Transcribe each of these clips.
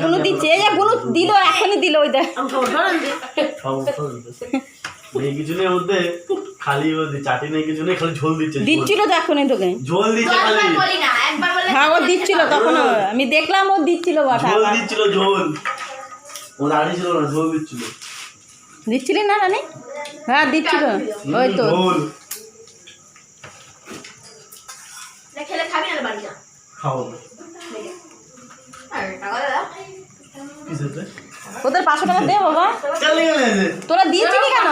বুনু দিচ্ছে, এই যে বুনু দিল, এখনই দিল, ওই দেখ কিছু নেই মধ্যে, খালি চাটি নেই, কিছু নেই, খালি ঝোল দিচ্ছে। দিচ্ছিল তো এখনই তোকে ঝোল দিচ্ছে খালি। হ্যাঁ ও দিচ্ছিল, তখন আমি দেখলাম ও দিচ্ছিল, ঝোল দিচ্ছিল, ঝোল। ও দাঁড়িয়ে ছিল না, ঝোল দিচ্ছিল। দিচ্ছিলি না রানী? হ্যাঁ দিচ্ছিল, ওই তো ঝোল। খেলে খাবি না বাড়ি যা। খাও। আর টাকা দাদা কিসেতে? ওদের 500 টাকা দে বাবা। চলে গেলে তোরা দিয়েছিলি কেন?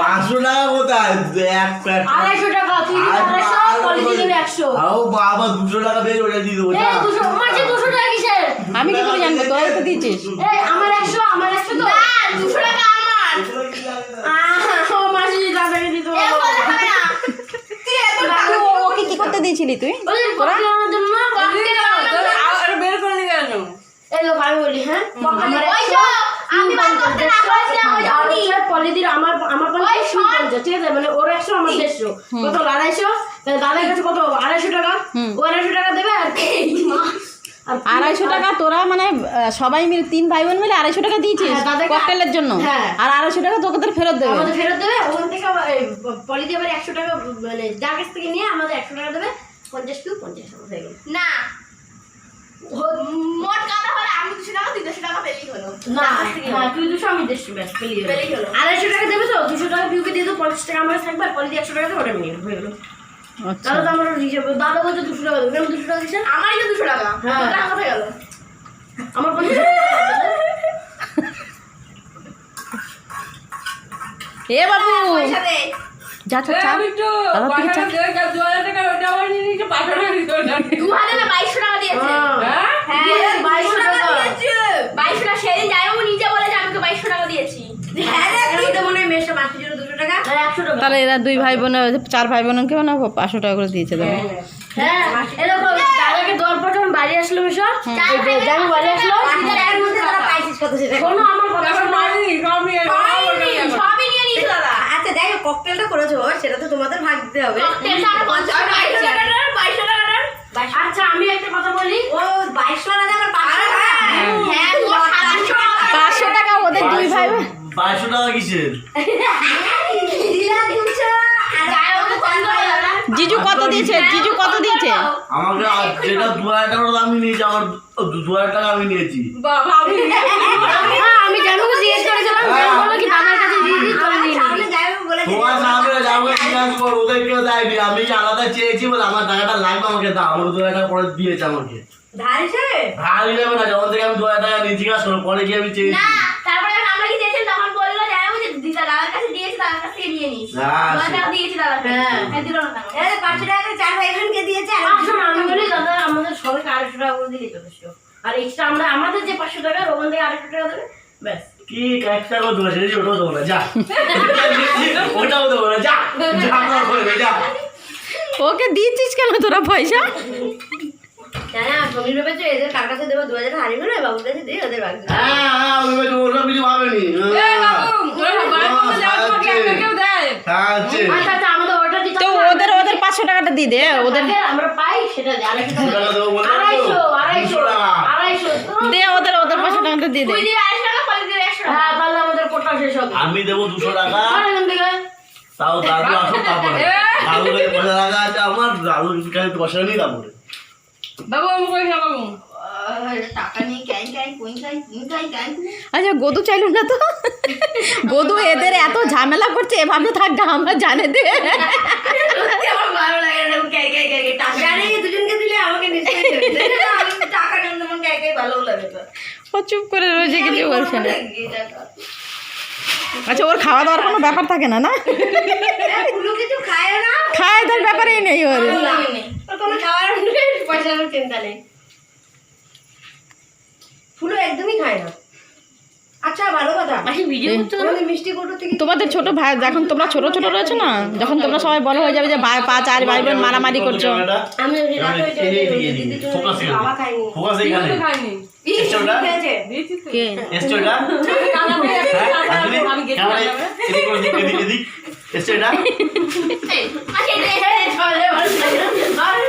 500 টাকা কোথায়? এক প্যাক 250 টাকা, তুই 250, পলিথিন দেবে 100। আও বাবা 200 টাকা দিয়ে ওটা দিয়ে দেবো। এই 200, মাঝে 200 টাকা কিসের? আমি কি করে জানবো? তোরাই তো দিয়েছিস। এই আমার 100 তো। না 200 টাকা আমার। ও মাঝে টাকা দিয়ে দিতে হবে। এ কথা হবে না। তুই এত টাকা ওকে কি করতে দিয়েছিলি তুই? ওই কফি আনার জন্য না, কফি আর বের করলি কেন? এই লোক আমি বলি হ্যাঁ আমার আমি বাদ করতে না বলেছিলাম ওই জানি পলিথিন আমার পলিথিন 250, ঠিক আছে, মানে ওর 100 আমার 150, কত 250, তাহলে দাদার কাছে কত 250 টাকা, ও 250 টাকা দেবে। আর 250 টাকা তোরা মানে সবাই মিলে 3 ভাই বোন মিলে 250 টাকা দিয়েছিস ককটেলের জন্য, আর 250 টাকা তোকে ফেরত দেবে। আমাদের ফেরত দেবে, ওখান থেকে পলিথিন আবার 100 টাকা, মানে যার কাছ থেকে নিয়ে আমাদের 100 টাকা দেবে, 50 টু 50 হয়ে গেল। না মোট কথা হলে আমি 200 টাকা, তুই 200 টাকা পেলেই হলো। না হ্যাঁ তুই 200 আমি 150, ব্যাস পেলেই হলো। 250 টাকা দেবে তো, 200 টাকা পিউকে দিয়ে তো 50 টাকা আমার থাকবে, আর পলিথিন 100 টাকা দিয়ে ওটা নিয়ে হয়ে গেল। আচ্ছা তাহলে তো আমার হিসাব, দাদা বলছে 200 টাকা দেবে, কেন 200 টাকা দিচ্ছেন? আমারই তো 200 টাকা, হ্যাঁ টাকা কোথায় গেল? আমার 50 টাকা। এ বাবু পয়সা দে। যা চা চা আমি তো দাদা থেকে চা। 2000 টাকা ওটা আমার নিয়ে নিয়ে 500 টাকা দিতে হবে। 2000 না 2200 টাকা দিয়েছে। হ্যাঁ? হ্যাঁ 2200 টাকা দিয়েছে। 2200 টাকা সেদিন যাইও নিজে বলে যে আমি তো 2200 টাকা দিয়েছি। হ্যাঁ রে তুই তো মনে হয় মেশে মাসের জন্য 200 টাকা। হ্যাঁ 100 টাকা। তাহলে এরা 2 ভাই বোন 4 ভাই বোনকে না 500 টাকা করে দিয়েছে দাদা। হ্যাঁ এরকম দাদাকে দরপর যখন বাড়ি আসলো মেশো, এই যে যাই বাড়ি আসলো, এর মধ্যে তারা পাইছিস কত সেটা কোনো আমার কথা এখন মাইনি সব নিয়ে সবই নিয়ে নিয়েছে দাদা। আচ্ছা দেখো ককটেলটা করেছো, সেটা তো তোমাদের ভাগ দিতে হবে। ককটেলটা আর 50 টাকার 2200 টাকার। আচ্ছা আমি একটা কথা বলি, ও 2200 টাকা আর 500 টাকা। হ্যাঁ 500 টাকা ওদের 2 ভাই বোন। 500 টাকা কিসের? দিলা দিচ্ছ আর যাও তো কোন দাদা। জিজু কত দিয়েছে? জিজু কত দিয়েছে? আমাকে যেটা 2000 টাকা দাম নিয়েছি, আমার 2000 টাকা আমি নিয়েছি। বাবা আমি জানুকে জিজ্ঞেস করেছিলাম, জানু বলল কি দাদার কাছে দিয়ে দিই, তোরা নিয়ে নিবি। তোমার সামনে যাবো জিজ্ঞাসা করো, ওদেরকেও দেয়নি। আমি আলাদা চেয়েছি বলে আমার টাকাটা লাগবে, আমাকে দাও। আমার 2000 টাকা পরে দিয়েছে আমাকে। ধার হিসেবে? ধার যাবে না, যখন থেকে আমি 2000 টাকা নিয়ে জিজ্ঞাসা করো, পরে গিয়ে আমি চেয়েছি। না তারপরে আমরা কি চেয়েছিলাম, তখন বললো জানো যে দিদা দাদার কাছে দিয়েছি, দাদার কাছ থেকে নিয়ে নিস। 2000 টাকা দিয়েছি দাদাকে। হ্যাঁ দিল না টাকা। এই 500 টাকা করে 4 ভাই বোনকে দিয়েছে। আর আমি বলি দাদা আমাদের সবাইকে 250 টাকা করে দিলেই যথেষ্ট। আর এক্সট্রা আমরা আমাদের যে 500 টাকা, ওখান থেকে 250 টাকা দেবে, ব্যাস। কি একটা করে দেবো, সেটা ওটাও দেবো না, যা। ওটাও দেবো না, যা যা আমার করে যা। ওকে দিয়েছিস কেন তোরা পয়সা? জানা সমীর ভেবেছে এদের কার কাছে দেবো, 2000 টাকা হারিয়ে গেলো, বাবুর কাছে দিয়ে ওদের ভাগ দেবো। হ্যাঁ আমি ওটা কিছু ভাবেনি। কেউ দেয় সাহায্যে আচ্ছা আচ্ছা আমাদের অর্ডার দিতে তো হবে না? ওদের 500 টাকাটা দিয়ে দে ওদের। আমরা পাই সেটা দিয়ে 250 টাকা দেবো বলে 250 টাকা। 250 দে ওদের 500 টাকাটা দিয়ে দে। তুই দিয়ে 250 টাকা, পরে দিয়ে 100 টাকা। হ্যাঁ তাহলে আমাদের কোটা শেষ হবে। আমি দেবো 200 টাকা, আর এখান থেকে তাও দাদু আসো তারপরে। দাদুর কাছে পয়সা রাখা আছে আমার, দাদুর কাছে পয়সা নেই তারপরে। বাবু আমি কই খাবো? টাকা নিয়ে ক্যাং আচ্ছা গদু চাইল না তো? গদু এদের এত ঝামেলা করছে, এভাবে থাকবে আমরা জানে দে। আমার ভালো লাগে না ক্যাং টাকা জানি দুজনকে দিলে আমাকে নিশ্চয়ই দেবে। আমি টাকা নিয়ে তোমার ক্যাং ভালো লাগে তো। ও চুপ করে রয়েছে, কিছু বলছে না। টাকা আচ্ছা ওর খাওয়া দাওয়ার কোনো ব্যাপার থাকে না, না পুরো কিছু খায় না, খায় তার ব্যাপারেই নেই ওর। কোনো খাওয়ার পয়সার চিন্তা নেই। ফুলো একদমই খায় না। আচ্ছা ভালো কথা, ভিডিও করতে হবে মিষ্টি কোটো থেকে। তোমাদের ছোট ভাই যখন তোমরা ছোট ছোট রয়েছে না, যখন তোমরা সবাই বড় হয়ে যাবে যে 4 ভাই বোন মারামারি করছো, আমি বাবা খাইনি। ফোকাস এইখানে। তো খাইনি। এস্টোটা দিয়েছি তো। কে এস্টোটা আমি গেছি ক্যামেরা এদিক করে দিক এদিক এস্টোটা আচ্ছা এটা চলে